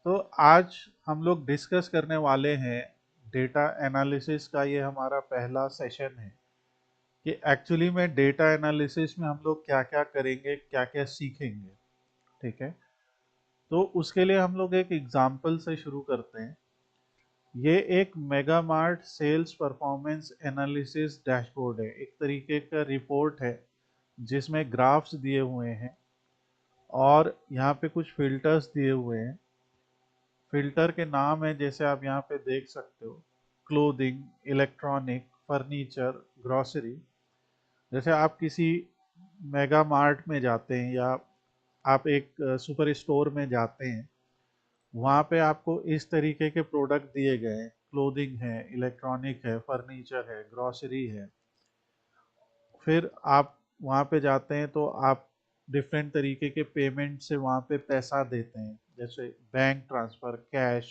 तो आज हम लोग डिस्कस करने वाले हैं डेटा एनालिसिस का। ये हमारा पहला सेशन है कि एक्चुअली में डेटा एनालिसिस में हम लोग क्या क्या करेंगे, क्या क्या सीखेंगे। ठीक है, तो उसके लिए हम लोग एक एग्जाम्पल से शुरू करते हैं। ये एक mega mart sales performance analysis dashboard है, एक तरीके का रिपोर्ट है जिसमें ग्राफ्स दिए हुए हैं और यहाँ पे कुछ फिल्टर्स दिए हुए हैं। फिल्टर के नाम है जैसे आप यहाँ पे देख सकते हो, क्लोथिंग, इलेक्ट्रॉनिक, फर्नीचर, ग्रोसरी। जैसे आप किसी मेगा मार्ट में जाते हैं या आप एक सुपर स्टोर में जाते हैं, वहाँ पे आपको इस तरीके के प्रोडक्ट दिए गए हैं। क्लोथिंग है, इलेक्ट्रॉनिक है, फर्नीचर है, ग्रोसरी है। फिर आप वहाँ पे जाते हैं तो आप डिफरेंट तरीके के पेमेंट से वहाँ पे पैसा देते हैं, जैसे bank transfer, cash,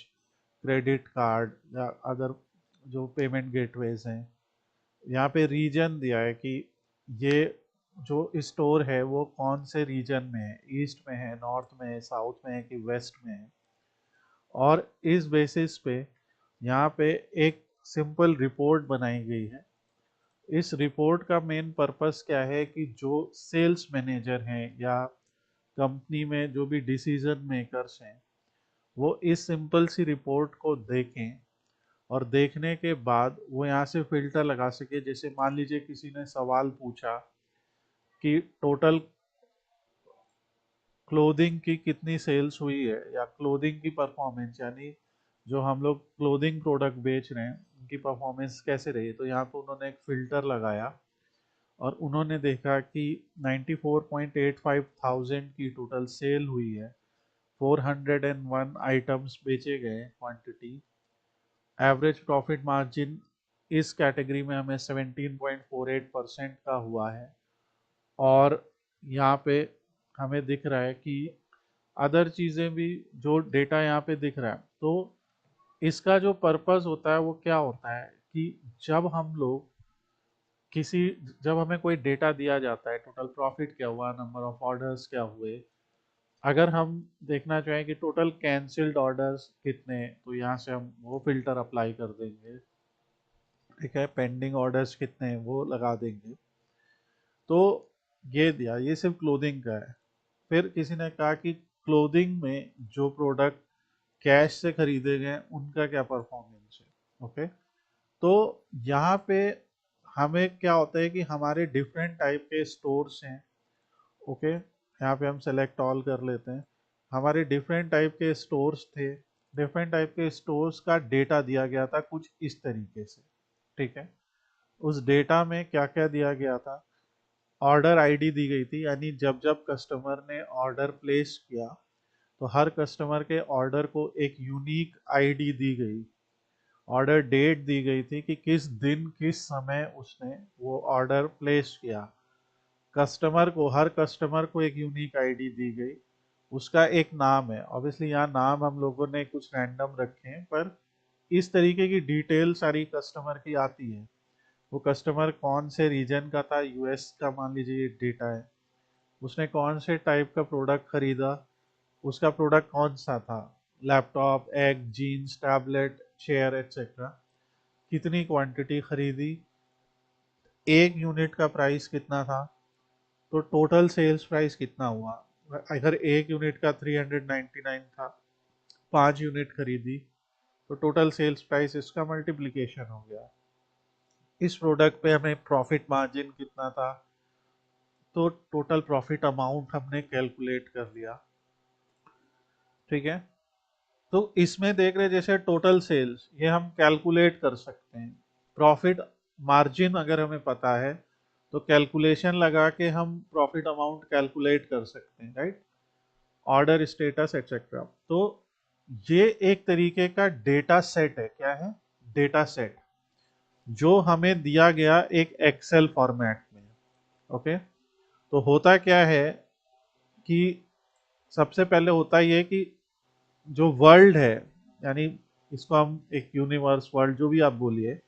credit card या अदर जो पेमेंट गेटवेज हैं। यहाँ पे रीजन दिया है कि ये जो स्टोर है वो कौन से रीजन में है, ईस्ट में है, नॉर्थ में है, साउथ में है कि वेस्ट में है। और इस बेसिस पे यहाँ पे एक सिंपल रिपोर्ट बनाई गई है। इस रिपोर्ट का मेन पर्पस क्या है कि जो सेल्स मैनेजर हैं या कंपनी में जो भी डिसीजन मेकर्स हैं, वो इस सिंपल सी रिपोर्ट को देखें और देखने के बाद वो यहाँ से फिल्टर लगा सके। जैसे मान लीजिए किसी ने सवाल पूछा कि टोटल क्लोथिंग की कितनी सेल्स हुई है या क्लोथिंग की परफॉर्मेंस, यानी जो हम लोग क्लोथिंग प्रोडक्ट बेच रहे हैं उनकी परफॉर्मेंस कैसे रही। तो यहाँ पे उन्होंने एक फिल्टर लगाया और उन्होंने देखा कि 94.85 थाउजेंड की टोटल सेल हुई है, 401 आइटम्स बेचे गए क्वांटिटी। एवरेज प्रॉफिट मार्जिन इस कैटेगरी में हमें 17.48% का हुआ है। और यहाँ पे हमें दिख रहा है कि अदर चीज़ें भी, जो डेटा यहाँ पे दिख रहा है। तो इसका जो पर्पस होता है वो क्या होता है कि जब हम लोग किसी जब हमें कोई डेटा दिया जाता है, टोटल प्रॉफिट क्या हुआ, नंबर ऑफ ऑर्डर्स क्या हुए, अगर हम देखना चाहें कि टोटल कैंसिल्ड ऑर्डर्स कितने, तो यहाँ से हम वो फिल्टर अप्लाई कर देंगे। ठीक है, पेंडिंग ऑर्डर्स कितने हैं वो लगा देंगे। तो ये दिया, ये सिर्फ क्लोथिंग का है। फिर किसी ने कहा कि क्लोथिंग में जो प्रोडक्ट कैश से खरीदे गए उनका क्या परफॉर्मेंस है। ओके, तो यहाँ पे हमें क्या होता है कि हमारे डिफरेंट टाइप के स्टोर्स हैं। ओके, यहाँ पे हम सेलेक्ट ऑल कर लेते हैं। हमारे डिफरेंट टाइप के स्टोर्स थे, डिफरेंट टाइप के स्टोर्स का डेटा दिया गया था कुछ इस तरीके से। ठीक है, उस डेटा में क्या क्या दिया गया था, ऑर्डर आईडी दी गई थी, यानी जब जब कस्टमर ने ऑर्डर प्लेस किया तो हर कस्टमर के ऑर्डर को एक यूनिक आईडी दी गई। ऑर्डर डेट दी गई थी कि किस दिन किस समय उसने वो ऑर्डर प्लेस किया। हर कस्टमर को एक यूनिक आईडी दी गई, उसका एक नाम है। ऑब्वियसली यहाँ नाम हम लोगों ने कुछ रैंडम रखे हैं, पर इस तरीके की डिटेल सारी कस्टमर की आती है। वो कस्टमर कौन से रीजन का था, यूएस का मान लीजिए ये डेटा है। उसने कौन से टाइप का प्रोडक्ट खरीदा, उसका प्रोडक्ट कौन सा था, laptop, egg, jeans, tablet, chair etcetera. कितनी क्वांटिटी खरीदी, एक यूनिट का प्राइस कितना था, तो टोटल सेल्स प्राइस कितना हुआ। अगर एक यूनिट का 399 था, 5 यूनिट खरीदी, तो टोटल सेल्स प्राइस इसका मल्टीप्लिकेशन हो गया। इस प्रोडक्ट पे हमें प्रॉफिट मार्जिन कितना था, तो टोटल प्रॉफिट अमाउंट हमने कैलकुलेट कर लिया। ठीक है, तो इसमें देख रहे जैसे टोटल सेल्स ये हम कैलकुलेट कर सकते हैं। प्रॉफिट मार्जिन अगर हमें पता है तो कैलकुलेशन लगा के हम प्रॉफिट अमाउंट कैलकुलेट कर सकते हैं, राइट। Order status etcetera. तो ये एक तरीके का डेटा सेट है। क्या है, डेटा सेट, जो हमें दिया गया एक एक्सेल फॉर्मेट में। ओके, तो होता क्या है कि सबसे पहले होता ये कि जो वर्ल्ड है, यानी इसको हम एक यूनिवर्स, वर्ल्ड, जो भी आप बोलिए,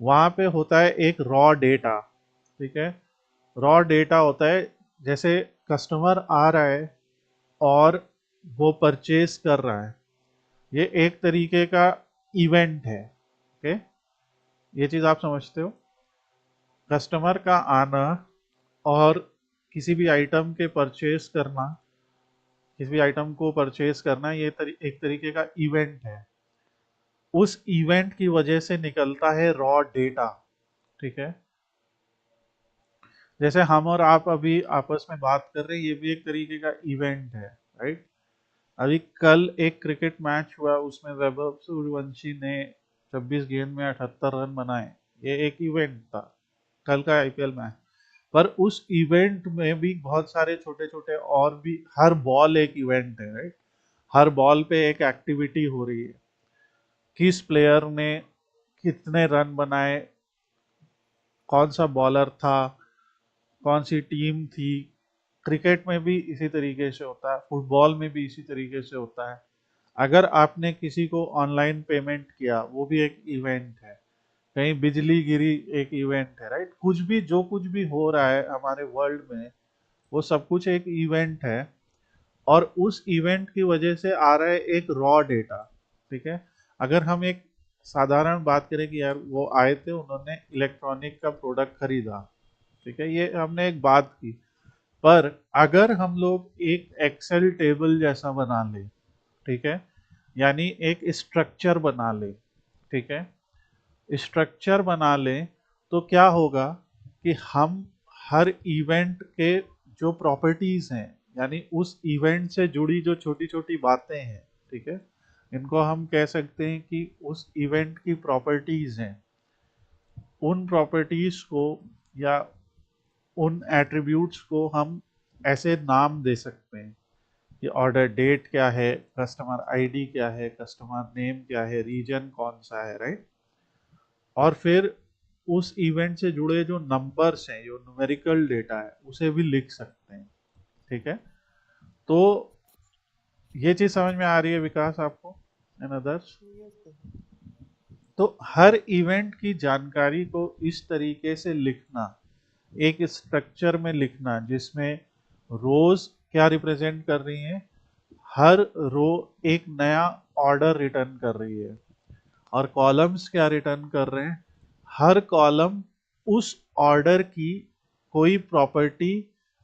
वहाँ पे होता है एक रॉ डेटा। ठीक है, रॉ डेटा होता है, जैसे कस्टमर आ रहा है और वो परचेज कर रहा है, ये एक तरीके का इवेंट है। ओके, ये चीज आप समझते हो? कस्टमर का आना और किसी भी आइटम के परचेज करना, किसी भी आइटम को परचेज करना, ये एक तरीके का इवेंट है। उस इवेंट की वजह से निकलता है रॉ डेटा। ठीक है, जैसे हम और आप अभी आपस में बात कर रहे हैं, ये भी एक तरीके का इवेंट है, राइट? अभी कल एक क्रिकेट मैच हुआ, उसमें वैभव सूर्यवंशी ने 26 गेंद में 78 रन बनाए, ये एक इवेंट था, कल का आईपीएल मैच। पर उस इवेंट में भी बहुत सारे छोटे छोटे और भी, हर बॉल एक इवेंट है, राइट? हर बॉल पे एक एक्टिविटी हो रही है, किस प्लेयर ने कितने रन बनाए, कौन सा बॉलर था, कौन सी टीम थी। क्रिकेट में भी इसी तरीके से होता है, फुटबॉल में भी इसी तरीके से होता है। अगर आपने किसी को ऑनलाइन पेमेंट किया, वो भी एक इवेंट है। कहीं बिजली गिरी, एक इवेंट है, राइट? कुछ भी, जो कुछ भी हो रहा है हमारे वर्ल्ड में, वो सब कुछ एक इवेंट है। और उस इवेंट की वजह से आ रहा है एक रॉ डेटा। ठीक है, अगर हम एक साधारण बात करें कि यार वो आए थे, उन्होंने इलेक्ट्रॉनिक का प्रोडक्ट खरीदा, ठीक है, ये हमने एक बात की। पर अगर हम लोग एक एक्सेल टेबल जैसा बना ले, ठीक है, यानी एक स्ट्रक्चर बना ले, ठीक है, स्ट्रक्चर बना ले, तो क्या होगा कि हम हर इवेंट के जो प्रॉपर्टीज हैं, यानी उस इवेंट से जुड़ी जो छोटी छोटी बातें हैं, ठीक है, इनको हम कह सकते हैं कि उस इवेंट की प्रॉपर्टीज हैं। उन प्रॉपर्टीज को या उन एट्रीब्यूट्स को हम ऐसे नाम दे सकते हैं कि ऑर्डर डेट क्या है, कस्टमर आईडी क्या है, कस्टमर नेम क्या है, रीजन कौन सा है, राइट? और फिर उस इवेंट से जुड़े जो नंबर्स हैं, जो न्यूमेरिकल डेटा है, उसे भी लिख सकते हैं। ठीक है, तो ये चीज समझ में आ रही है विकास आपको एंड अदर्स? तो हर इवेंट की जानकारी को इस तरीके से लिखना, एक स्ट्रक्चर में लिखना, जिसमें रोज क्या रिप्रेजेंट कर रही हैं, हर रो एक नया ऑर्डर रिटर्न कर रही है, और कॉलम्स क्या रिटर्न कर रहे हैं, हर कॉलम उस ऑर्डर की कोई प्रॉपर्टी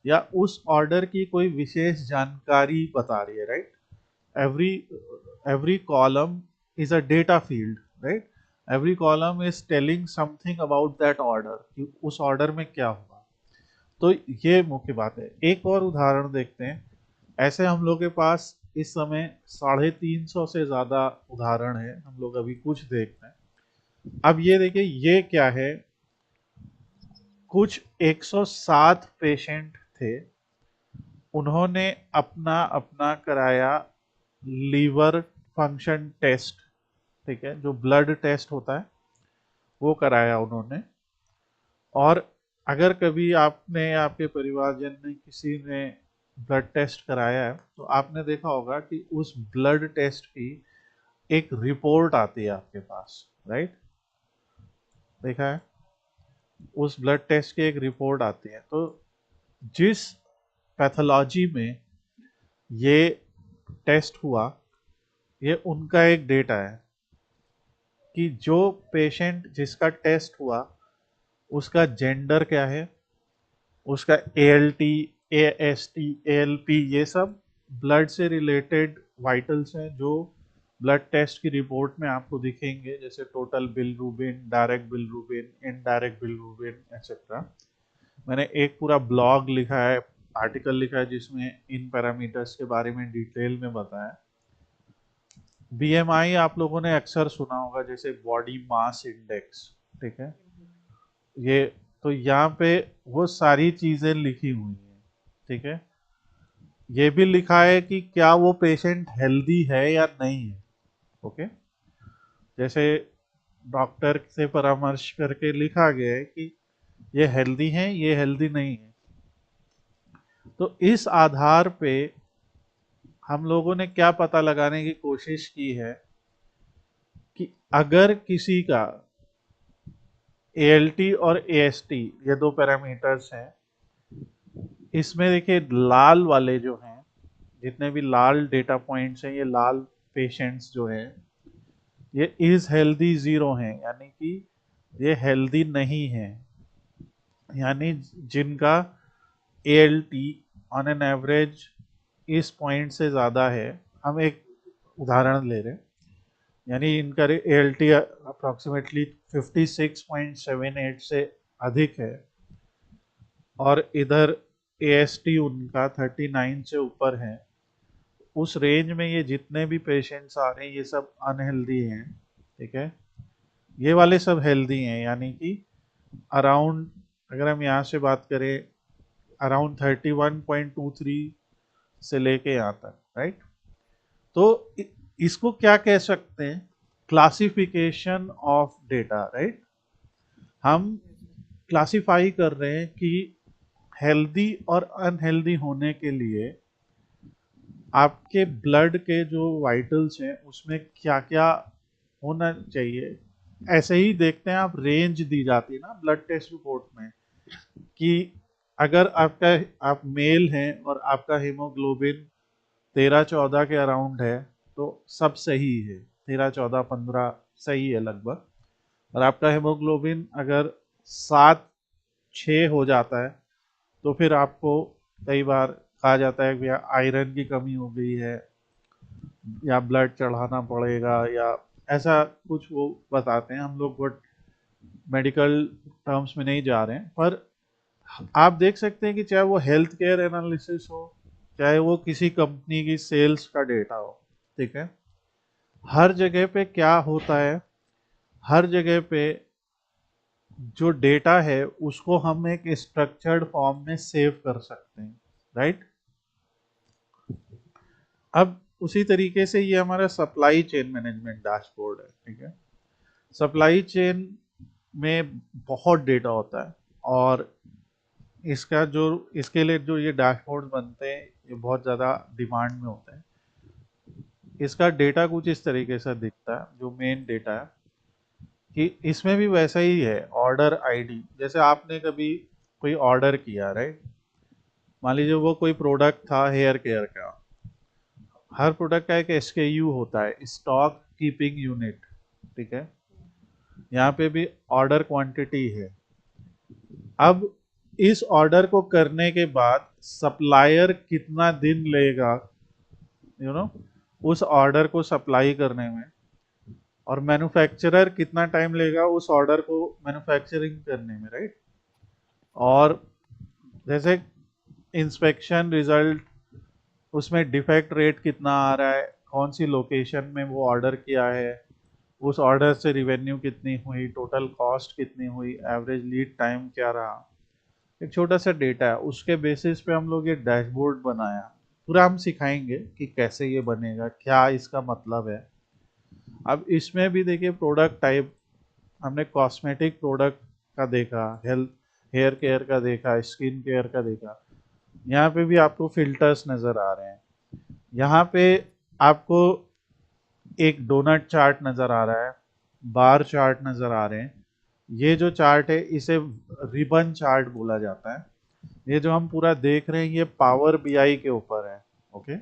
या उस ऑर्डर की कोई विशेष जानकारी बता रही है, right? every every column is a data field, right? every column is telling something about that order, कि उस ऑर्डर में क्या हुआ। तो ये मुख्य बात है। एक और उदाहरण देखते हैं। ऐसे हम लोग के पास इस समय 350 से ज्यादा उदाहरण है, हम लोग अभी कुछ देखते हैं। अब ये देखिए, ये क्या है, कुछ 107 पेशेंट थे, उन्होंने अपना अपना कराया लीवर फंक्शन टेस्ट, ठीक है, जो ब्लड टेस्ट होता है, वो कराया उन्होंने। और अगर कभी आपने या आपके परिवारजन ने किसी ने ब्लड टेस्ट कराया है, तो आपने देखा होगा कि उस ब्लड टेस्ट की एक रिपोर्ट आती है आपके पास, राइट? देखा है, उस ब्लड टेस्ट की एक रिपोर्ट आती है। तो जिस पैथोलॉजी में ये टेस्ट हुआ, ये उनका एक डेटा है कि जो पेशेंट जिसका टेस्ट हुआ, उसका जेंडर क्या है, उसका एएलटी, एएसटी, एएलपी, ये सब ब्लड से रिलेटेड वाइटल्स हैं, जो ब्लड टेस्ट की रिपोर्ट में आपको दिखेंगे, जैसे total bilirubin, direct bilirubin, indirect bilirubin, etcetera. मैंने एक पूरा ब्लॉग लिखा है, आर्टिकल लिखा है, जिसमें इन पैरामीटर्स के बारे में डिटेल में बताया। बीएमआई आप लोगों ने अक्सर सुना होगा, जैसे बॉडी मास इंडेक्स, ठीक है, ये, तो यहाँ पे वो सारी चीजें लिखी हुई हैं, ठीक है। ये भी लिखा है कि क्या वो पेशेंट हेल्दी है या नहीं है, ओके। जैसे डॉक्टर से परामर्श करके लिखा गया है कि ये हेल्दी है, ये हेल्दी नहीं है। तो इस आधार पे हम लोगों ने क्या पता लगाने की कोशिश की है कि अगर किसी का एएलटी और एएसटी, ये दो पैरामीटर्स हैं, इसमें देखिए लाल वाले जो हैं, जितने भी लाल डेटा पॉइंट्स हैं, ये लाल पेशेंट्स जो हैं ये इज हेल्दी जीरो हैं, यानी कि ये हेल्दी नहीं है, यानी जिनका ALT ऑन एन एवरेज इस पॉइंट से ज़्यादा है। हम एक उदाहरण ले रहे हैं, यानी इनका ALT अप्रॉक्सीमेटली 56.78 से अधिक है और इधर AST उनका 39 से ऊपर है। उस रेंज में ये जितने भी पेशेंट्स आ रहे हैं ये सब अनहेल्दी हैं, ठीक है। ये वाले सब हेल्दी हैं, यानी कि अराउंड, अगर हम यहाँ से बात करें, अराउंड 31.23 से लेके यहाँ तक, राइट। तो इसको क्या कह सकते हैं, क्लासिफिकेशन ऑफ डेटा, राइट। हम क्लासिफाई कर रहे हैं कि हेल्दी और अनहेल्दी होने के लिए आपके ब्लड के जो वाइटल्स हैं उसमें क्या क्या होना चाहिए। ऐसे ही देखते हैं, आप रेंज दी जाती है ना ब्लड टेस्ट रिपोर्ट में, कि अगर आप मेल हैं और आपका हीमोग्लोबिन 13-14 के अराउंड है तो सब सही है, 13-14-15 सही है लगभग। और आपका हीमोग्लोबिन अगर 7-6 हो जाता है तो फिर आपको कई बार कहा जाता है कि आयरन की कमी हो गई है या ब्लड चढ़ाना पड़ेगा, या ऐसा कुछ वो बताते हैं। हम लोग वो मेडिकल टर्म्स में नहीं जा रहे हैं, पर आप देख सकते हैं कि चाहे वो हेल्थ केयर एनालिसिस हो, चाहे वो किसी कंपनी की सेल्स का डेटा हो, ठीक है, हर जगह पे क्या होता है, हर जगह पे जो डेटा है उसको हम एक स्ट्रक्चर्ड फॉर्म में सेव कर सकते हैं, राइट। अब उसी तरीके से ये हमारा सप्लाई चेन मैनेजमेंट डैशबोर्ड है, ठीक है। सप्लाई चेन में बहुत डेटा होता है और इसका जो इसके लिए जो ये डैशबोर्ड बनते हैं ये बहुत ज़्यादा डिमांड में होते हैं। इसका डेटा कुछ इस तरीके से दिखता है, जो मेन डेटा है, कि इसमें भी वैसा ही है। ऑर्डर आईडी, जैसे आपने कभी कोई ऑर्डर किया, राइट, मान लीजिए वो कोई प्रोडक्ट था हेयर केयर का, हर प्रोडक्ट का एक SKU होता है, स्टॉक कीपिंग यूनिट, ठीक है। यहाँ पे भी ऑर्डर क्वांटिटी है। अब इस ऑर्डर को करने के बाद सप्लायर कितना दिन लेगा, यू नो, उस ऑर्डर को सप्लाई करने में, और मैन्युफैक्चरर कितना टाइम लेगा उस ऑर्डर को मैन्युफैक्चरिंग करने में, राइट। और जैसे इंस्पेक्शन रिजल्ट, उसमें डिफेक्ट रेट कितना आ रहा है, कौन सी लोकेशन में वो ऑर्डर किया है, उस ऑर्डर से रिवेन्यू कितनी हुई, टोटल कॉस्ट कितनी हुई, एवरेज लीड टाइम क्या रहा, एक छोटा सा डेटा है। उसके बेसिस पे हम लोग ये डैशबोर्ड बनाया। पूरा हम सिखाएंगे कि कैसे ये बनेगा, क्या इसका मतलब है। अब इसमें भी देखिए प्रोडक्ट टाइप, हमने कॉस्मेटिक प्रोडक्ट का देखा, हेल्थ हेयर केयर का देखा, स्किन केयर का देखा। यहाँ पे भी आपको फिल्टर्स नज़र आ रहे हैं। यहाँ पे आपको एक डोनट चार्ट नज़र आ रहा है, बार चार्ट नज़र आ रहे हैं। ये जो चार्ट है इसे रिबन चार्ट बोला जाता है। ये जो हम पूरा देख रहे हैं ये पावर BI के ऊपर है, ओके।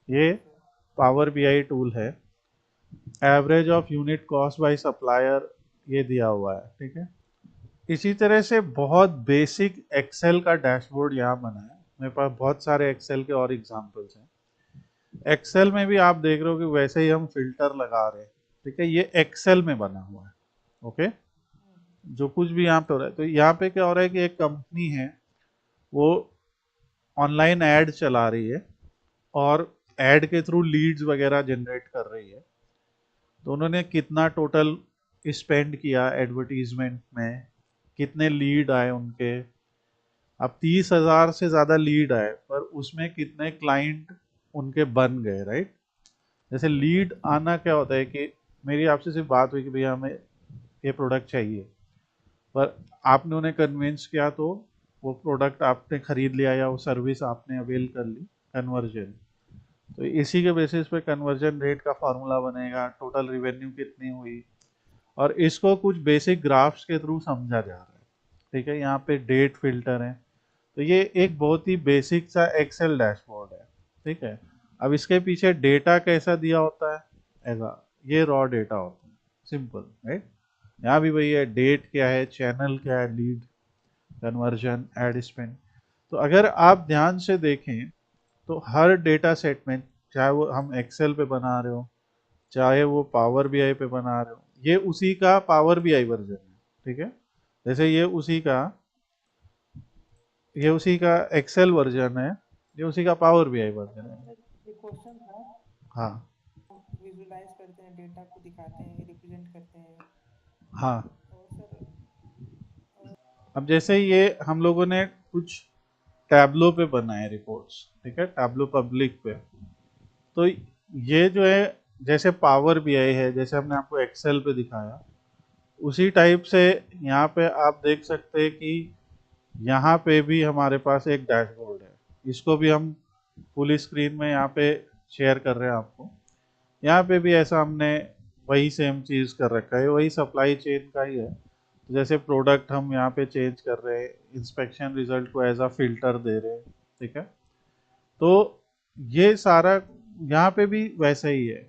ये पावर BI टूल है। Average of unit cost by supplier ये दिया हुआ है, ठीक है। इसी तरह से बहुत बेसिक एक्सेल का डैशबोर्ड यहाँ बना है। मेरे पास बहुत सारे एक्सेल के और एग्जांपल्स हैं। एक्सेल में भी आप देख रहे हो कि वैसे ही हम फिल्टर लगा रहे हैं, ठीक है। ये एक्सेल में बना हुआ है, ओके। जो कुछ भी यहाँ पे हो रहा है, तो यहाँ पे क्या हो रहा है कि एक कंपनी है वो ऑनलाइन ऐड चला रही है और ऐड के थ्रू लीड्स वगैरह जनरेट कर रही है। तो उन्होंने कितना टोटल स्पेंड किया एडवर्टीजमेंट में, कितने लीड आए उनके। अब 30,000 से ज़्यादा लीड आए, पर उसमें कितने क्लाइंट उनके बन गए, राइट। जैसे लीड आना क्या होता है कि मेरी आपसे सिर्फ बात हुई कि भैया हमें ये प्रोडक्ट चाहिए, पर आपने उन्हें कन्विंस किया तो वो प्रोडक्ट आपने खरीद लिया या वो सर्विस आपने अवेल कर ली, कन्वर्जन। तो इसी के बेसिस पे कन्वर्जन रेट का फार्मूला बनेगा, टोटल रिवेन्यू कितनी हुई, और इसको कुछ बेसिक ग्राफ्स के थ्रू समझा जा रहा है, ठीक है। यहाँ पे डेट फिल्टर है। तो ये एक बहुत ही बेसिक सा एक्सेल डैशबोर्ड है, ठीक है। अब इसके पीछे डेटा कैसा दिया होता है, ऐसा ये रॉ डेटा होता है, सिंपल राइट। यहाँ भी वही है, डेट क्या है, चैनल क्या है, लीड, कन्वर्जन, एड स्पेंड। तो अगर आप ध्यान से देखें तो हर डेटा सेट में, चाहे वो हम एक्सेल पे बना रहे हो, चाहे वो पावर बीआई पे बना रहे हो, ये उसी का पावर बीआई वर्जन है, ठीक है। जैसे ये उसी का एक्सेल वर्जन है, ये उसी का पावर बीआई वर्जन है। सर एक क्वेश्चन था, हाँ विजुलाइज करते हैं, डेटा को दिखाते हैं, रिप्रेजेंट करते हैं, हाँ। और सर अब जैसे ये हम लोगों ने कुछ टैबलो पे बनाए रिपोर्ट्स, ठीक है, टैबलो पब्लिक पे। तो ये जो है, जैसे पावर बीआई है, जैसे हमने आपको एक्सेल पे दिखाया, उसी टाइप से यहाँ पे आप देख सकते हैं कि यहाँ पे भी हमारे पास एक डैशबोर्ड है। इसको भी हम फुल स्क्रीन में यहाँ पे शेयर कर रहे हैं आपको। यहाँ पे भी ऐसा हमने वही सेम चीज़ कर रखा है, वही सप्लाई चेन का ही है। जैसे प्रोडक्ट हम यहाँ पे चेंज कर रहे हैं, इंस्पेक्शन रिजल्ट को एज अ फिल्टर दे रहे हैं, ठीक है। तो ये सारा यहाँ पे भी वैसा ही है।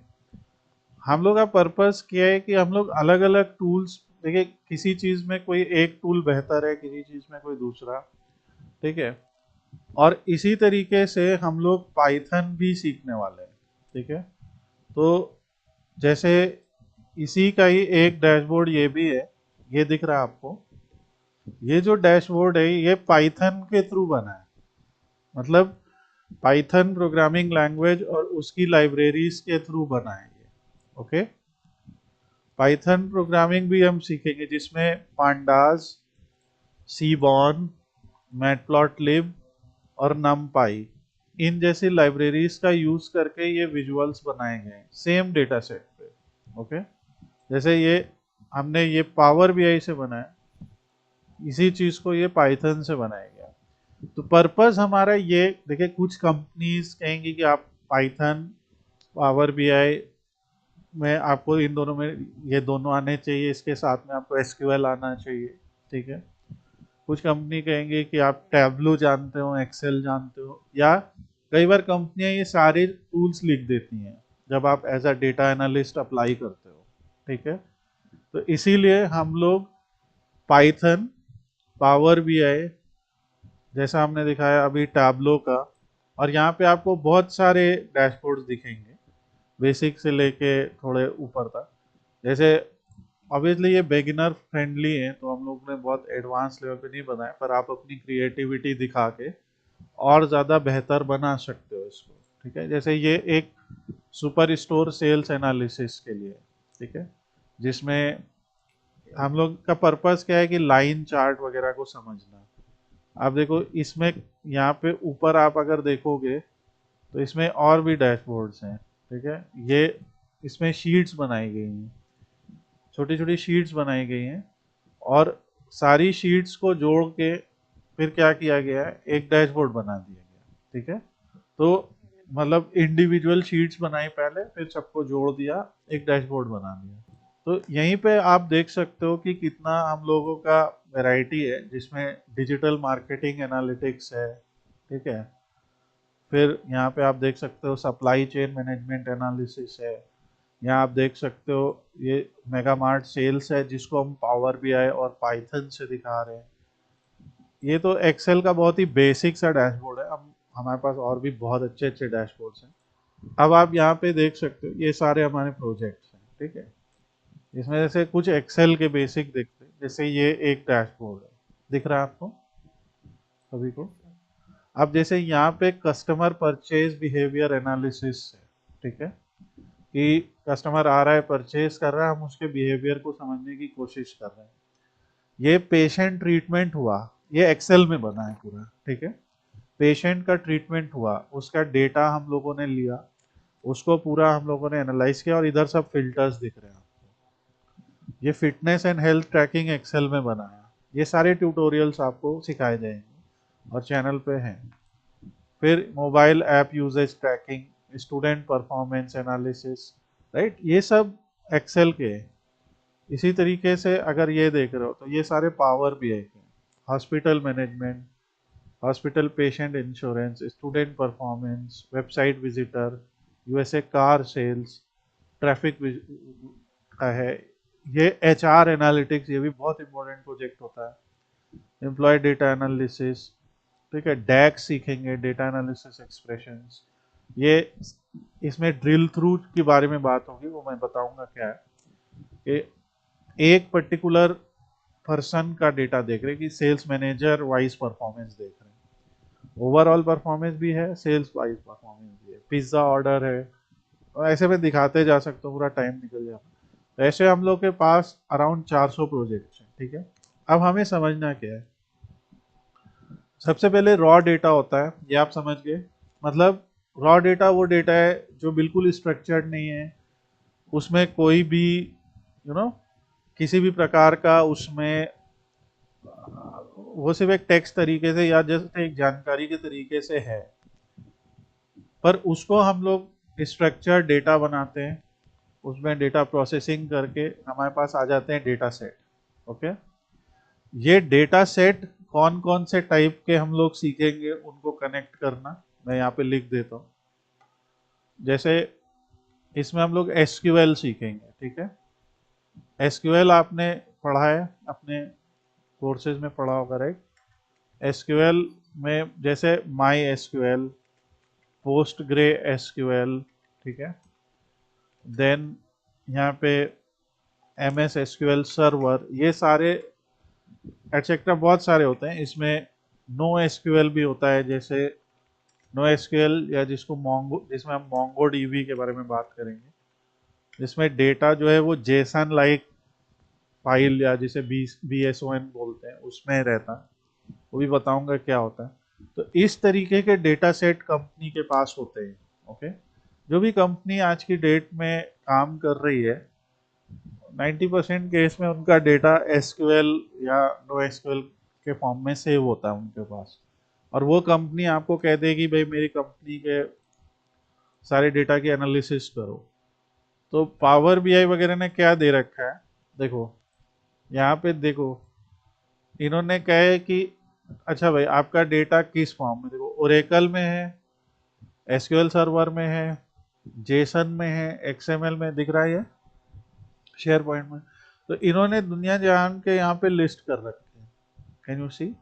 हम लोग का पर्पस क्या है कि हम लोग अलग अलग टूल्स, देखिए किसी चीज़ में कोई एक टूल बेहतर है, किसी चीज़ में कोई दूसरा, ठीक है। और इसी तरीके से हम लोग पाइथन भी सीखने वाले हैं, ठीक है। तो जैसे इसी का ही एक डैशबोर्ड ये भी है, ये दिख रहा है आपको। ये जो डैशबोर्ड है ये पाइथन के थ्रू बना है, मतलब पाइथन प्रोग्रामिंग लैंग्वेज और उसकी लाइब्रेरीज के थ्रू बना है ये, ओके। पाइथन प्रोग्रामिंग भी हम सीखेंगे जिसमें पांडास, सीबॉर्न, मैटप्लॉटलिब और नमपाई, इन जैसी लाइब्रेरीज का यूज करके ये विजुअल्स बनाए गए हैं सेम डेटा सेट पे, ओके। जैसे ये हमने ये पावर बीआई से बनाया, इसी चीज को ये पाइथन से बनाया गया। तो पर्पस हमारा ये, देखिए कुछ कंपनीज कहेंगी कि आप पाइथन, पावर बीआई में आपको इन दोनों में, ये दोनों आने चाहिए, इसके साथ में आपको एसक्यूएल आना चाहिए, ठीक है। कुछ कंपनी कहेंगे कि आप टैबलू जानते हो, एक्सेल जानते हो, या कई बार कंपनियां ये सारे टूल्स लिख देती हैं जब आप as a data analyst apply करते हो, ठीक है। तो इसीलिए हम लोग पाइथन, पावर बीआई, जैसा हमने दिखाया अभी टैबलो का, और यहाँ पे आपको बहुत सारे डैशबोर्ड्स दिखेंगे, बेसिक से लेके थोड़े ऊपर तक। जैसे ऑब्वियसली ये बिगिनर फ्रेंडली है, तो हम लोग ने बहुत एडवांस लेवल पे नहीं बनाया, पर आप अपनी क्रिएटिविटी दिखा के और ज़्यादा बेहतर बना सकते हो इसको, ठीक है। जैसे ये एक सुपर स्टोर सेल्स एनालिसिस के लिए, ठीक है, जिसमें हम लोग का पर्पस क्या है कि लाइन चार्ट वगैरह को समझना। आप देखो इसमें, यहाँ पे ऊपर आप अगर देखोगे तो इसमें और भी डैशबोर्ड्स हैं, ठीक है। ये इसमें शीट्स बनाई गई हैं, छोटी छोटी शीट्स बनाई गई हैं, और सारी शीट्स को जोड़ के फिर क्या किया गया है, एक डैशबोर्ड बना दिया गया, ठीक है। तो मतलब इंडिविजुअल शीट्स बनाई पहले, फिर सबको जोड़ दिया, एक डैशबोर्ड बना दिया। तो यहीं पे आप देख सकते हो कि कितना हम लोगों का वैरायटी है, जिसमें डिजिटल मार्केटिंग एनालिटिक्स है, ठीक है। फिर यहाँ पे आप देख सकते हो सप्लाई चेन मैनेजमेंट एनालिसिस है। यहाँ आप देख सकते हो ये मेगा मार्ट सेल्स है, जिसको हम पावर बीआई और पाइथन से दिखा रहे हैं। ये तो एक्सेल का बहुत ही बेसिक सा डैशबोर्ड है, अब हमारे पास और भी बहुत अच्छे अच्छे डैशबोर्ड्स हैं। अब आप यहाँ पे देख सकते हो ये सारे हमारे प्रोजेक्ट्स हैं, ठीक है। इसमें जैसे कुछ एक्सेल के बेसिक देखते हैं, जैसे ये एक डैशबोर्ड है, दिख रहा है आपको सभी को। Yes sir. अब जैसे यहाँ पे कस्टमर परचेज बिहेवियर एनालिसिस है, ठीक है, कि कस्टमर आ रहा है, परचेज कर रहा है, हम उसके बिहेवियर को समझने की कोशिश कर रहे हैं। ये पेशेंट ट्रीटमेंट हुआ, ये एक्सेल में बना है पूरा, ठीक है। पेशेंट का ट्रीटमेंट हुआ, उसका डेटा हम लोगों ने लिया, उसको पूरा हम लोगों ने एनालाइज किया, और इधर सब फिल्टर्स दिख रहे हैं। ये fitness and health tracking Excel में बनाया। ये सारे ट्यूटोरियल्स आपको सिखाए जाएंगे और चैनल पे हैं। फिर mobile app usage tracking, student performance analysis, right, ये सब एक्सेल के हैं। इसी तरीके से अगर ये देख रहे हो तो ये सारे पावर भी है, hospital management, hospital patient insurance, student performance, website visitor, USA car sales, traffic का है। ये एचआर एनालिटिक्स, ये भी बहुत इंपॉर्टेंट प्रोजेक्ट होता है। एम्प्लॉय डेटा एनालिसिस, ठीक है। डैक्स सीखेंगे, डेटा एनालिसिस एक्सप्रेशंस। ये इसमें ड्रिल थ्रू के बारे में बात होगी, वो मैं बताऊंगा क्या है कि एक पर्टिकुलर पर्सन का डेटा देख रहे हैं कि सेल्स मैनेजर वाइज परफॉर्मेंस देख रहे हैं, ओवरऑल परफॉर्मेंस भी है, सेल्स वाइज परफॉर्मेंस भी है, पिज्जा ऑर्डर है, और ऐसे में दिखाते जा सकते हो, पूरा टाइम निकल जाता। ऐसे हम लोग के पास अराउंड 400 प्रोजेक्ट्स हैं, ठीक है। अब हमें समझना क्या है, सबसे पहले रॉ डेटा होता है, ये आप समझ गए। मतलब रॉ डेटा वो डेटा है जो बिल्कुल स्ट्रक्चर्ड नहीं है, उसमें कोई भी किसी भी प्रकार का उसमें वो सिर्फ एक टेक्स्ट तरीके से या जस्ट एक जानकारी के तरीके से है, पर उसको हम लोग स्ट्रक्चर डेटा बनाते हैं, उसमें डेटा प्रोसेसिंग करके हमारे पास आ जाते हैं डेटा सेट। ओके, ये डेटा सेट कौन कौन से टाइप के हम लोग सीखेंगे उनको कनेक्ट करना मैं यहाँ पे लिख देता हूँ। जैसे इसमें हम लोग एसक्यूएल सीखेंगे, ठीक है। एसक्यूएल आपने पढ़ा है, अपने कोर्सेज में पढ़ा होगा, राइट। एसक्यूएल में जैसे my SQL, post grey SQL, ठीक है। देन यहाँ पे एम एस एसक्यूएल सर्वर, ये सारे एटसेट्रा बहुत सारे होते हैं। इसमें नो एसक्यूएल भी होता है, जैसे नो एसक्यूएल या जिसको मोंगो, जिसमें हम मोंगो डीबी के बारे में बात करेंगे, जिसमें डेटा जो है वो जेसन लाइक फाइल या जिसे BSON बोलते हैं उसमें रहता है, वो भी बताऊंगा क्या होता है। तो इस तरीके के डेटा सेट कंपनी के पास होते हैं। ओके, जो भी कंपनी आज की डेट में काम कर रही है, 90% केस में उनका डेटा एसक्यूएल या नो एसक्यूएल के फॉर्म में सेव होता है उनके पास। और वो कंपनी आपको कह देगी भाई मेरी कंपनी के सारे डेटा की एनालिसिस करो। तो पावर बीआई वगैरह ने क्या दे रखा है, देखो यहाँ पे देखो, इन्होंने कहा है कि अच्छा भाई आपका डेटा किस फॉर्म में, देखो ओरेकल में है, एसक्यूएल सर्वर में है, जेसन में है, एक्सएमएल में दिख रहा है, ये शेयर पॉइंट में। तो इन्होंने दुनिया जहान के यहाँ पे लिस्ट कर रखे हैं, कैन यू सी।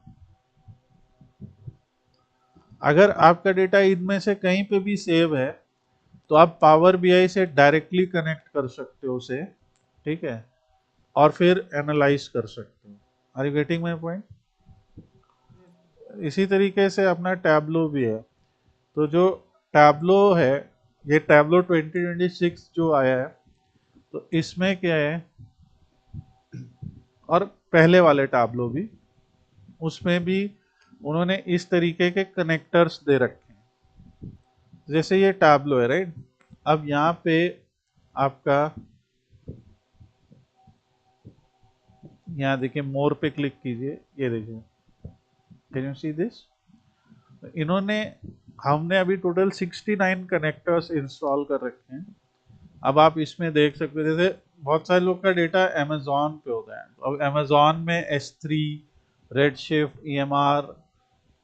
अगर आपका डेटा इनमें से कहीं पे भी सेव है तो आप पावर बीआई से डायरेक्टली कनेक्ट कर सकते हो उसे, ठीक है, और फिर एनालाइज कर सकते हो। Are you getting my point. इसी तरीके से अपना टैबलो भी है। तो जो टैबलो है, ये टैबलो 2026 जो आया है, तो इसमें क्या है, और पहले वाले टैबलो भी, उसमें भी उन्होंने इस तरीके के कनेक्टर्स दे रखे हैं। जैसे ये टैबलो है, राइट। अब यहाँ पे आपका, यहाँ देखिए मोर पे क्लिक कीजिए, ये देखिए, कैन यू सी दिस। इन्होंने, हमने अभी टोटल 69 कनेक्टर्स इंस्टॉल कर रखे हैं। अब आप इसमें देख सकते हो, जैसे बहुत सारे लोग का डेटा अमेजोन पे होता है, तो अब अमेजोन में S3, redshift, EMR,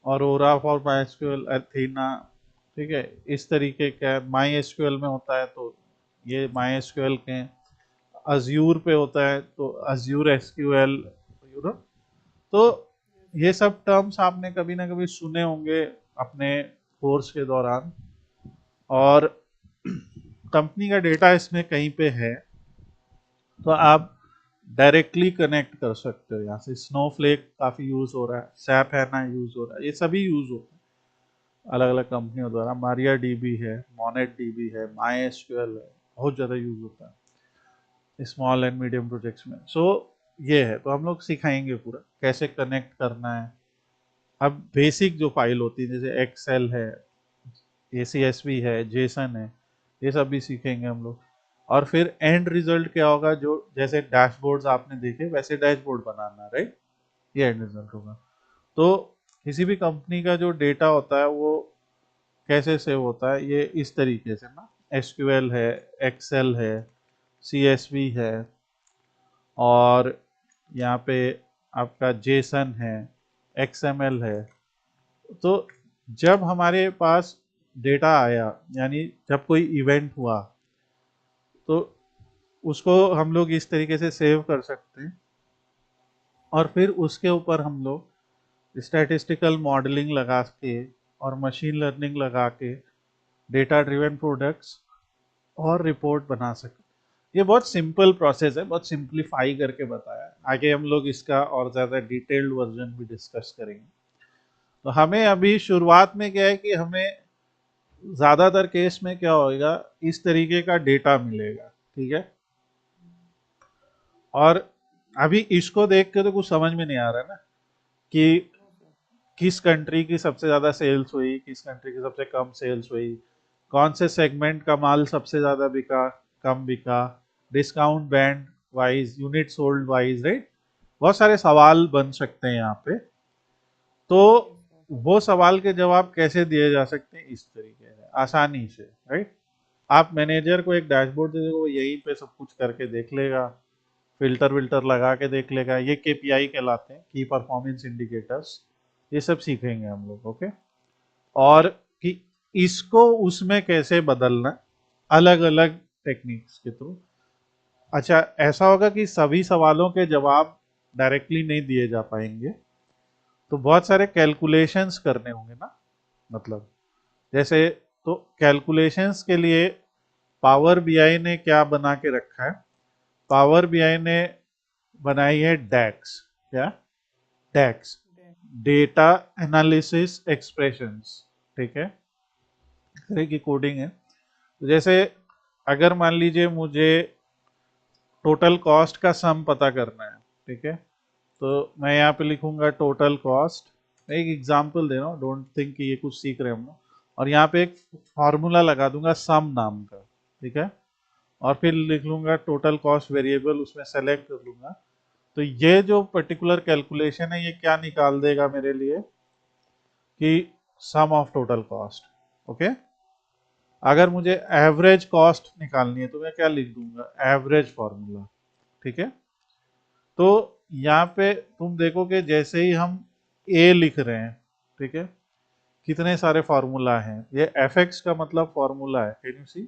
aurora for MySQL, एथीना, ठीक है, इस तरीके का माई एसक्यूएल में होता है, तो ये माई एसक्यूएल के। अज्यूर पे होता है तो अज्यूर एसक्यूएल, तो ये सब टर्म्स आपने कभी ना कभी सुने होंगे अपने कोर्स के दौरान। और कंपनी का डेटा इसमें कहीं पे है तो आप डायरेक्टली कनेक्ट कर सकते हो। यहाँ से स्नोफ्लेक काफ़ी यूज़ हो रहा है, सैप है ना यूज़ हो रहा है, ये सभी यूज़ होता है अलग अलग कंपनियों द्वारा। मारिया डीबी है, मोनेट डीबी है, माई एसक्यूएल है, बहुत ज़्यादा यूज़ होता है स्मॉल एंड मीडियम प्रोजेक्ट्स में। सो ये है, तो हम लोग सिखाएंगे पूरा कैसे कनेक्ट करना है। अब बेसिक जो फाइल होती है जैसे एक्सेल है, ACSV है, जेसन है, ये सब भी सीखेंगे हम लोग। और फिर एंड रिजल्ट क्या होगा, जो जैसे डैशबोर्ड्स आपने देखे वैसे डैशबोर्ड बनाना, राइट, ये एंड रिजल्ट होगा। तो किसी भी कंपनी का जो डेटा होता है वो कैसे सेव होता है, ये इस तरीके से ना, SQL है, एक्सेल है, CSV है, और यहाँ पे आपका जेसन है, XML है, तो जब हमारे पास डेटा आया, यानी जब कोई इवेंट हुआ, तो उसको हम लोग इस तरीके से सेव कर सकते हैं, और फिर उसके ऊपर हम लोग स्टैटिस्टिकल मॉडलिंग लगा के और मशीन लर्निंग लगा के डेटा ड्रिवन प्रोडक्ट्स और रिपोर्ट बना सकते। ये बहुत सिंपल प्रोसेस है, बहुत सिंप्लीफाई करके बताया। आगे हम लोग इसका और ज़्यादा डिटेल्ड वर्जन भी डिस्कस करेंगे। तो हमें अभी शुरुआत में क्या है कि हमें ज़्यादातर केस में क्या होगा, इस तरीके का डेटा मिलेगा, ठीक है। और अभी इसको देख के तो कुछ समझ में नहीं आ रहा ना कि नो सर। किस कंट्री की सबसे ज़्यादा सेल्स हुई, किस कंट्री की सबसे कम सेल्स हुई, कौन से सेगमेंट का माल सबसे ज़्यादा बिका, कम बिका, discount band wise, unit sold wise, right. बहुत सारे सवाल बन सकते हैं यहाँ पे। तो यस सर। वो सवाल के जवाब कैसे दिए जा सकते हैं, इस तरीके से आसानी से, राइट। आप मैनेजर को एक डैशबोर्ड दे दोगे, वो यहीं पे सब कुछ करके देख लेगा, फिल्टर विल्टर लगा के देख लेगा। ये केपीआई कहलाते हैं, की परफॉर्मेंस इंडिकेटर्स। ये सब सीखेंगे हम लोग, ओके। और कि इसको उसमें कैसे बदलना, अलग अलग टेक्निक्स के थ्रू। अच्छा, ऐसा होगा कि सभी सवालों के जवाब डायरेक्टली नहीं दिए जा पाएंगे, तो बहुत सारे कैलकुलेशंस करने होंगे ना, मतलब जैसे, तो कैलकुलेशंस के लिए पावर बीआई ने क्या बना के रखा है, पावर बीआई ने बनाई है डैक्स। क्या? डैक्स, डे डेटा एनालिसिस एक्सप्रेशंस, ठीक है, इस तरह की कोडिंग है। तो जैसे अगर मान लीजिए मुझे टोटल कॉस्ट का सम पता करना है, ठीक है, तो मैं यहाँ पे लिखूंगा टोटल कॉस्ट। मैं एक एग्जांपल दे रहा हूँ, डोंट थिंक कि ये कुछ सीख रहे हम लोग। और यहाँ पे एक फार्मूला लगा दूंगा सम नाम का, ठीक है, और फिर लिख लूंगा टोटल कॉस्ट वेरिएबल, उसमें सेलेक्ट कर लूंगा। तो ये जो पर्टिकुलर कैलकुलेशन है, ये क्या निकाल देगा मेरे लिए कि सम ऑफ टोटल कॉस्ट, ओके। अगर मुझे एवरेज कॉस्ट निकालनी है तो मैं क्या लिख दूंगा, एवरेज फार्मूला, ठीक है। तो यहाँ पे तुम देखोगे जैसे ही हम ए लिख रहे हैं, ठीक है, कितने सारे फार्मूला हैं। ये एफ एक्स का मतलब फार्मूला है, कैन यू सी।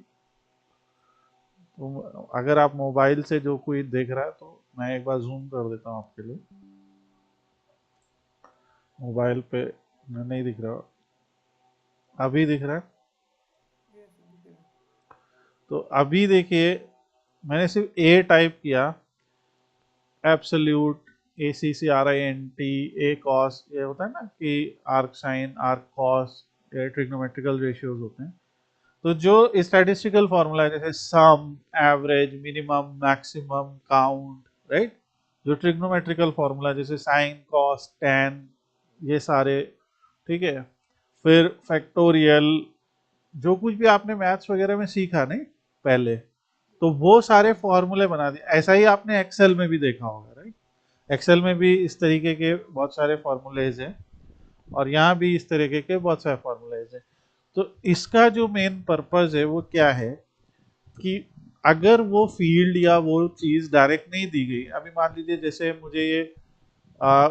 तुम अगर आप मोबाइल से जो कोई देख रहा है, तो मैं एक बार जूम कर देता हूँ आपके लिए। मोबाइल पे नहीं दिख रहा, अभी दिख रहा है। यस दिख रहा है। तो अभी देखिए, मैंने सिर्फ ए टाइप किया, absolute, A C C R I N T, A cos, ये होता है ना कि आर्क साइन, आर्क कॉस, ये ट्रिग्नोमेट्रिकल रेशियोज होते हैं। तो जो स्टैटिस्टिकल फॉर्मूला है, जैसे sum, average, minimum, maximum, count, right, जो ट्रिग्नोमेट्रिकल फॉर्मूला जैसे साइन, कॉस, टैन, ये सारे, ठीक है। फिर फैक्टोरियल, जो कुछ भी आपने मैथ्स वगैरह में सीखा नहीं पहले, तो वो सारे यस फॉर्मूले बना दिए। ऐसा ही आपने एक्सेल में भी देखा होगा, राइट। एक्सेल में भी इस तरीके के बहुत सारे फॉर्मूलेज हैं, और यहाँ भी इस तरीके के बहुत सारे फॉर्मूलेज हैं। तो इसका जो मेन पर्पज है वो क्या है कि अगर वो फील्ड या वो चीज़ डायरेक्ट नहीं दी गई, अभी मान लीजिए जैसे आ,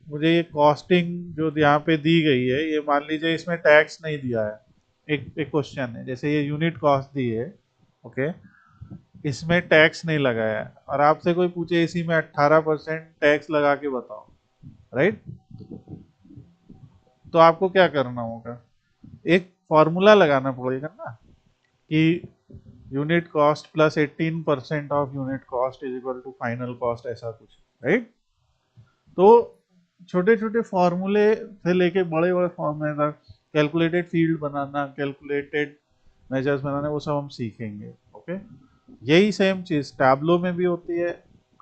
मुझे ये कॉस्टिंग जो यहाँ पे दी गई है, ये मान लीजिए इसमें टैक्स नहीं दिया है। एक एक क्वेश्चन है, जैसे ये यूनिट कॉस्ट दी है, ओके, इसमें टैक्स नहीं लगाया है, और आपसे कोई पूछे इसी में 18% टैक्स लगा के बताओ, राइट। तो आपको क्या करना होगा, एक फॉर्मूला लगाना पड़ेगा ना कि unit cost plus 18% of unit cost is equal to final cost, ऐसा कुछ, राइट। तो छोटे छोटे फॉर्मूले से लेके बड़े बड़े फॉर्मूले तक, कैलकुलेटेड फील्ड बनाना, कैलकुलेटेड मेजर्स बनाना, वो सब हम सीखेंगे, ओके। यही सेम चीज टैबलो में भी होती है,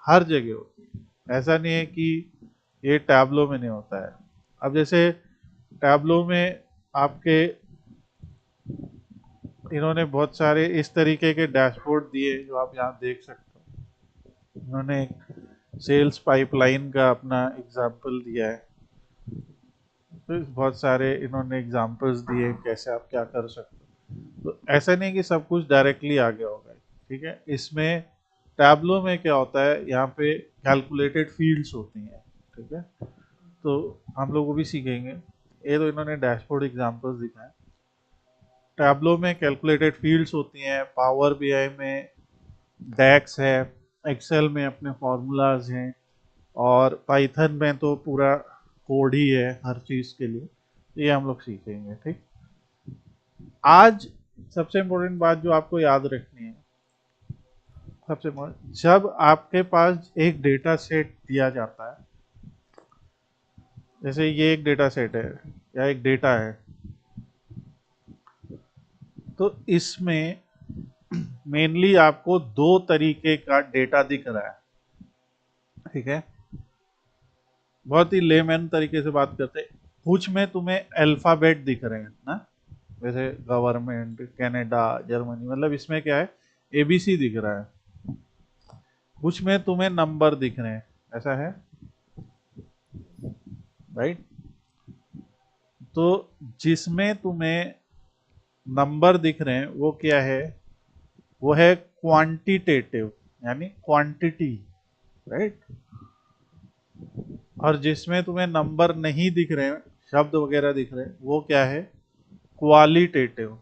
हर जगह होती है। ऐसा नहीं है कि ये टैबलो में नहीं होता है। अब जैसे टैबलो में आपके इन्होंने बहुत सारे इस तरीके के डैशबोर्ड दिए, जो आप यहाँ देख सकते हो। इन्होंने एक सेल्स पाइपलाइन का अपना एग्जाम्पल दिया है। तो बहुत सारे इन्होंने एग्जाम्पल्स दिए कैसे आप क्या कर सकते हो। तो ऐसा नहीं कि सब कुछ डायरेक्टली आ गया होगा, ठीक है। इसमें टैबलो में क्या होता है, यहाँ पे कैलकुलेटेड फील्ड्स होती हैं, ठीक है। तो हम लोग वो भी सीखेंगे। ये तो इन्होंने डैशबोर्ड एग्जांपल्स दिखाए। टैब्लो में कैलकुलेटेड फील्ड्स होती हैं, पावर बीआई में डैक्स है, एक्सेल में अपने फॉर्मूलाज हैं, और पाइथन में तो पूरा कोड ही है हर चीज़ के लिए। ये हम लोग सीखेंगे, ठीक। आज सबसे इम्पोर्टेंट बात जो आपको याद रखनी है, सबसे इम्पोर्टेंट, जब आपके पास एक डेटा सेट दिया जाता है, जैसे ये एक डेटा सेट है या एक डेटा है, तो इसमें मेनली आपको दो तरीके का डेटा दिख रहा है, ठीक है। बहुत ही लेमैन तरीके से बात करते हैं। कुछ में तुम्हें अल्फाबेट दिख रहे हैं ना, जैसे गवर्नमेंट, कनाडा, जर्मनी, मतलब इसमें क्या है, एबीसी दिख रहा है। कुछ में तुम्हें नंबर दिख रहे हैं, ऐसा है, राइट। तो जिसमें तुम्हें नंबर दिख रहे हैं वो क्या है, वो है क्वांटिटेटिव, यानी क्वांटिटी, राइट। और जिसमें तुम्हें नंबर नहीं दिख रहे हैं, शब्द वगैरह दिख रहे हैं, वो क्या है, क्वालिटेटिव।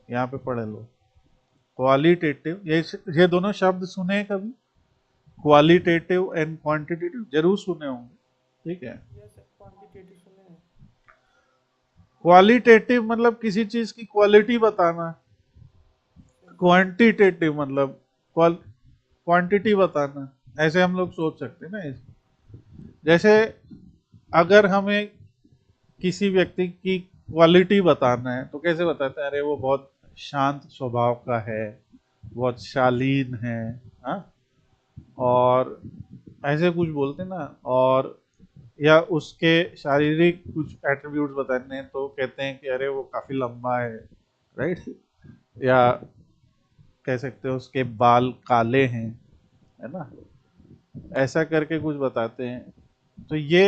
यहाँ पे पढ़ लो, क्वालिटेटिव। ये दोनों शब्द सुने हैं कभी, क्वालिटेटिव एंड क्वांटिटेटिव, जरूर सुने होंगे, ठीक है। यस सर, क्वांटिटेटिव सुने हैं। क्वालिटेटिव मतलब किसी चीज की क्वालिटी बताना, क्वांटिटेटिव मतलब क्वांटिटी बताना, ऐसे हम लोग सोच सकते हैं ना। जैसे अगर हमें किसी व्यक्ति की क्वालिटी बताना है तो कैसे बताते हैं, अरे वो बहुत शांत स्वभाव का है, बहुत शालीन है, हाँ, और ऐसे कुछ बोलते हैं ना। और या उसके शारीरिक कुछ एट्रीब्यूट्स बताने हैं तो कहते हैं कि अरे वो काफी लंबा है, राइट। या कह सकते हो उसके बाल काले हैं, है ना, ऐसा करके कुछ बताते हैं। तो ये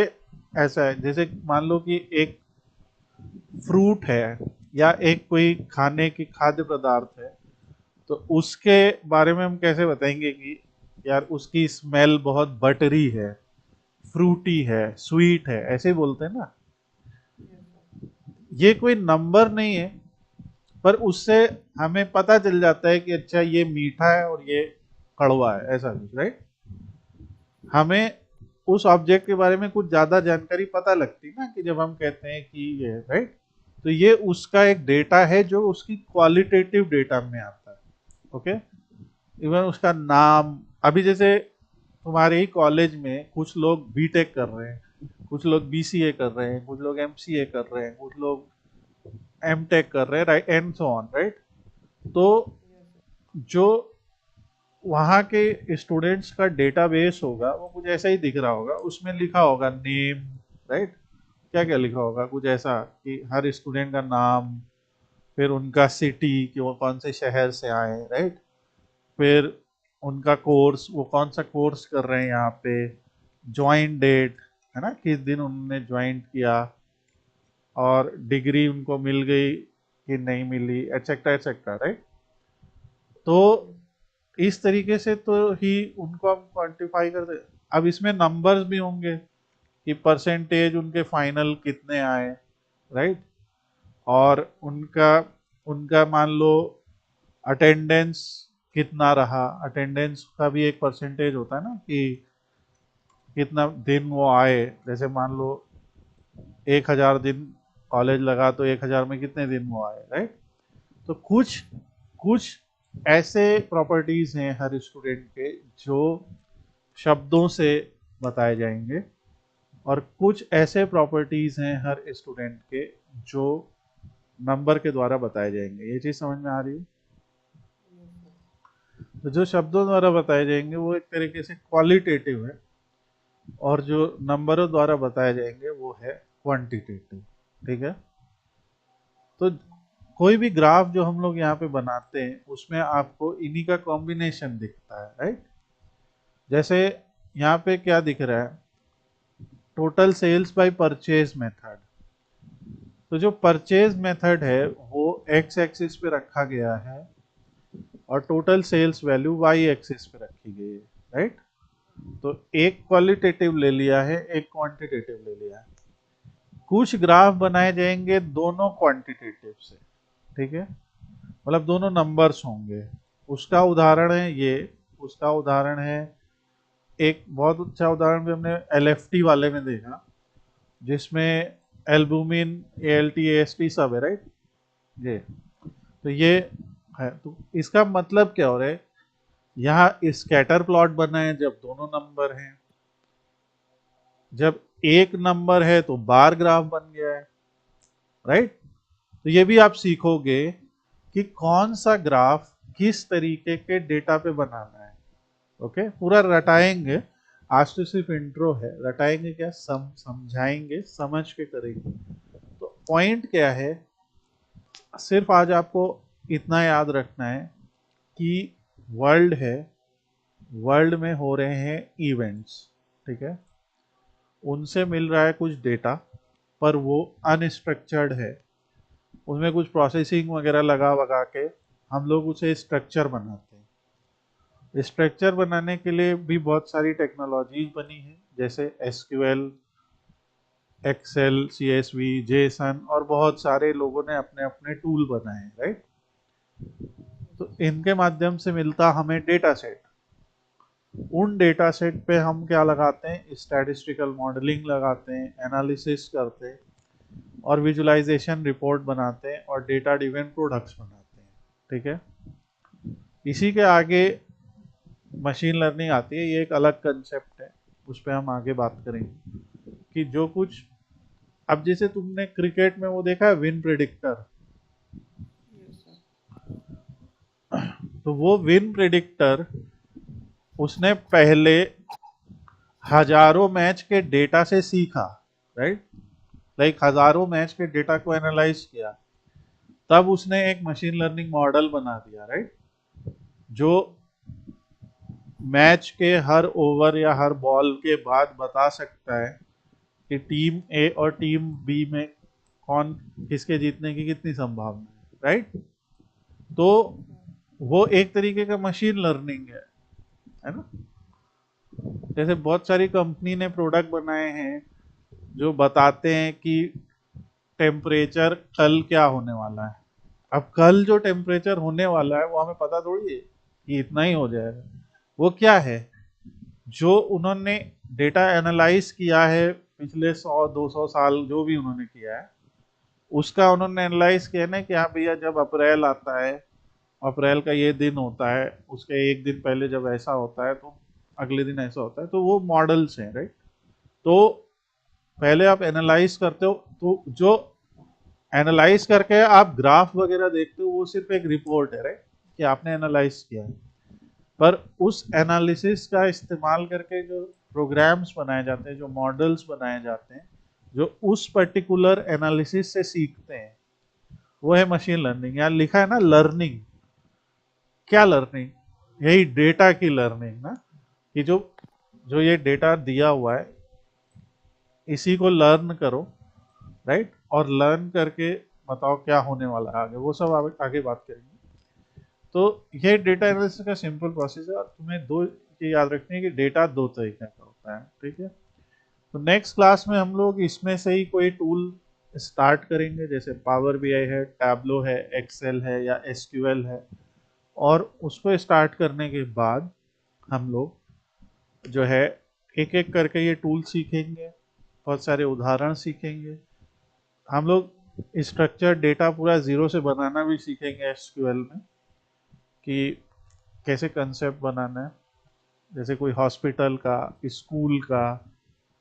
ऐसा है, जैसे मान लो कि एक फ्रूट है या एक कोई खाने की खाद्य पदार्थ है, तो उसके बारे में हम कैसे बताएंगे कि यार उसकी स्मेल बहुत बटरी है, फ्रूटी है, स्वीट है, ऐसे ही बोलते हैं ना। Yes sir. ये कोई नंबर नहीं है, पर उससे हमें पता चल जाता है कि अच्छा ये मीठा है और ये कड़वा है, ऐसा कुछ, राइट। हमें उस ऑब्जेक्ट के बारे में कुछ ज्यादा जानकारी पता लगती ना, कि जब हम कहते हैं कि ये, राइट। तो ये उसका एक डेटा है जो उसकी क्वालिटेटिव डेटा में आता है, ओके। इवन उसका नाम, अभी जैसे तुम्हारे ही कॉलेज में कुछ लोग बीटेक कर रहे हैं, कुछ लोग बीसीए कर रहे हैं, कुछ लोग एमसीए कर रहे हैं, कुछ लोग एमटेक कर रहे हैं, right, and so on, right. तो यस सर। जो वहाँ के स्टूडेंट्स का डेटाबेस होगा वो कुछ ऐसा ही दिख रहा होगा, उसमें लिखा होगा नेम, राइट। क्या क्या लिखा होगा, कुछ ऐसा कि हर स्टूडेंट का नाम, फिर उनका सिटी कि वो कौन से शहर से आए, राइट। फिर उनका कोर्स, वो कौन सा कोर्स कर रहे हैं यहाँ पे, ज्वाइन डेट, है ना, किस दिन उन्होंने ज्वाइन किया, और डिग्री उनको मिल गई कि नहीं मिली, एटसेट्रा एटसेट्रा, राइट। तो यस। इस तरीके से तो ही उनको हम क्वांटिफाई करते। अब इसमें नंबर्स भी होंगे कि परसेंटेज उनके फाइनल कितने आए, राइट। और उनका उनका मान लो अटेंडेंस कितना रहा, अटेंडेंस का भी एक परसेंटेज होता है ना, कि कितना दिन वो आए। जैसे मान लो 1,000 दिन कॉलेज लगा तो 1,000 में कितने दिन वो आए, राइट। तो कुछ कुछ ऐसे प्रॉपर्टीज हैं हर स्टूडेंट के जो शब्दों से बताए जाएंगे, और कुछ ऐसे प्रॉपर्टीज हैं हर स्टूडेंट के जो नंबर के द्वारा बताए जाएंगे। ये चीज समझ में आ रही है। Yes sir. तो जो शब्दों द्वारा बताए जाएंगे वो एक तरीके से क्वालिटेटिव है, और जो नंबरों द्वारा बताए जाएंगे वो है क्वांटिटेटिव, ठीक है। तो कोई भी ग्राफ जो हम लोग यहाँ पे बनाते हैं उसमें आपको इन्हीं का कॉम्बिनेशन दिखता है, राइट। जैसे यहाँ पे क्या दिख रहा है, total sales by purchase method. तो जो परचेज मेथड है वो एक्स एक्सिस पे रखा गया है, और total sales value Y axis पे रखी गई है, राइट। तो एक क्वालिटेटिव ले लिया है, एक क्वांटिटेटिव ले लिया है। कुछ ग्राफ बनाए जाएंगे दोनों क्वांटिटेटिव से, ठीक है, मतलब दोनों नंबर्स होंगे। उसका उदाहरण है ये, उसका उदाहरण है, एक बहुत अच्छा उदाहरण भी हमने एलएफटी वाले में देखा, जिसमें एल्बुमिन, एएलटी, एएसटी सब है, राइट। ये तो ये है, तो इसका मतलब क्या हो रहा है, यहाँ स्कैटर प्लॉट बना है जब दोनों नंबर हैं, जब एक नंबर है तो बार ग्राफ बन गया है, राइट। तो ये भी आप सीखोगे कि कौन सा ग्राफ किस तरीके के डेटा पे बनाना है। ओके, पूरा रटाएंगे। आज तो सिर्फ इंट्रो है, रटाएंगे क्या, समझाएंगे, समझ के करेंगे। तो पॉइंट क्या है, सिर्फ आज आपको इतना याद रखना है कि वर्ल्ड है, वर्ल्ड में हो रहे हैं इवेंट्स, ठीक है, उनसे मिल रहा है कुछ डेटा, पर वो अनस्ट्रक्चर्ड है, उसमें कुछ प्रोसेसिंग वगैरह लगा वगा के हम लोग उसे स्ट्रक्चर बनाते हैं। स्ट्रक्चर बनाने के लिए भी बहुत सारी टेक्नोलॉजीज बनी हैं, जैसे एसक्यूएल, एक्सेल, सीएसवी, जेसन, और बहुत सारे लोगों ने अपने अपने टूल बनाए हैं, राइट। तो इनके माध्यम से मिलता हमें डेटा सेट। उन डेटा सेट पे हम क्या लगाते हैं, स्टैटिस्टिकल मॉडलिंग लगाते हैं, एनालिसिस करते हैं, और विजुअलाइजेशन रिपोर्ट बनाते हैं, और डेटा ड्रिवन प्रोडक्ट्स बनाते हैं, ठीक है। इसी के आगे मशीन लर्निंग आती है, ये एक अलग कंसेप्ट है, उस पर हम आगे बात करेंगे कि जो कुछ, अब जैसे तुमने क्रिकेट में वो देखा है विन प्रिडिक्टर, यस सर। तो वो विन प्रिडिक्टर उसने पहले हजारों मैच के डेटा से सीखा, राइट, लाइक हजारों मैच के डेटा को एनालाइज किया, तब उसने एक मशीन लर्निंग मॉडल बना दिया, राइट, जो मैच के हर ओवर या हर बॉल के बाद बता सकता है कि टीम ए और टीम बी में कौन, किसके जीतने की कितनी संभावना है, राइट। तो वो एक तरीके का मशीन लर्निंग है ना। जैसे बहुत सारी कंपनी ने प्रोडक्ट बनाए हैं जो बताते हैं कि टेम्परेचर कल क्या होने वाला है। अब कल जो टेम्परेचर होने वाला है वो हमें पता थोड़ी है कि इतना ही हो जाएगा। वो क्या है, जो उन्होंने डेटा एनालाइज किया है पिछले 100-200 साल, जो भी उन्होंने किया है, उसका उन्होंने एनालाइज किया ना कि हाँ भैया, जब अप्रैल आता है, अप्रैल का ये दिन होता है, उसके एक दिन पहले जब ऐसा होता है तो अगले दिन ऐसा होता है, तो वो मॉडल्स हैं, राइट। तो पहले आप एनालाइज करते हो, तो जो एनालाइज करके आप ग्राफ वगैरह देखते हो वो सिर्फ एक रिपोर्ट है, राइट, कि आपने एनालाइज किया है। पर उस एनालिसिस का इस्तेमाल करके जो प्रोग्राम्स बनाए जाते हैं, जो मॉडल्स बनाए जाते हैं, जो उस पर्टिकुलर एनालिसिस से सीखते हैं, वो है मशीन लर्निंग। यहाँ लिखा है ना लर्निंग, क्या लर्निंग, यही डेटा की लर्निंग ना, कि जो जो ये डेटा दिया हुआ है इसी को लर्न करो, राइट, और लर्न करके बताओ क्या होने वाला है आगे, वो सब आगे बात करेंगे। तो ये डेटा एनालिसिस का सिंपल प्रोसेस है, और तुम्हें दो चीज याद रखनी है कि डेटा दो तरीके का होता है, ठीक है। तो नेक्स्ट क्लास में हम लोग इसमें से ही कोई टूल स्टार्ट करेंगे, जैसे पावर बीआई है, टैबलो है, एक्सेल है, या एसक्यूएल है, और उसको स्टार्ट करने के बाद हम लोग जो है एक एक करके ये टूल सीखेंगे, बहुत सारे उदाहरण सीखेंगे। हम लोग स्ट्रक्चर डेटा पूरा जीरो से बनाना भी सीखेंगे एसक्यूएल में, कि कैसे कंसेप्ट बनाना है, जैसे कोई हॉस्पिटल का, स्कूल का,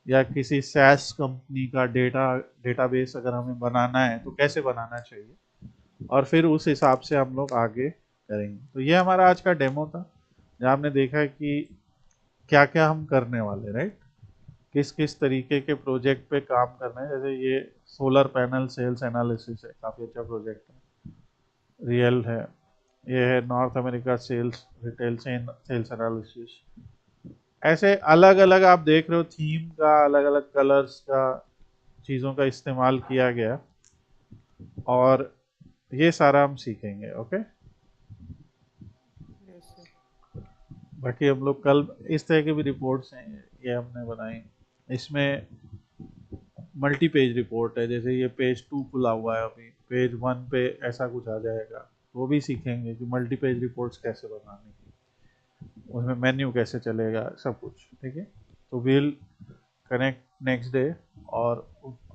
या किसी सैस कंपनी का डेटाबेस अगर हमें बनाना है तो कैसे बनाना चाहिए, और फिर उस हिसाब से हम लोग आगे करेंगे। तो ये हमारा आज का डेमो था, जहाँ हमने देखा कि क्या क्या हम करने वाले, राइट, किस किस तरीके के प्रोजेक्ट पे काम करना है। जैसे ये सोलर पैनल सेल्स एनालिसिस है, काफ़ी अच्छा प्रोजेक्ट है, रियल है। ये है North America sales retail sales analysis. ऐसे अलग अलग आप देख रहे हो, थीम का, अलग अलग कलर्स का, चीज़ों का इस्तेमाल किया गया, और ये सारा हम सीखेंगे, ओके। Yes sir. बाकी हम लोग कल इस तरह की भी रिपोर्ट्स हैं, ये हमने बनाई, इसमें मल्टी पेज रिपोर्ट है, जैसे ये पेज 2 खुला हुआ है, अभी पेज 1 पे ऐसा कुछ आ जाएगा, वो भी सीखेंगे कि मल्टी पेज रिपोर्ट्स कैसे बनानी, उसमें मेन्यू कैसे चलेगा, सब कुछ। ठीक है, तो विल कनेक्ट नेक्स्ट डे और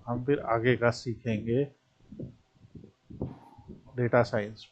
हम फिर आगे का सीखेंगे डेटा साइंस।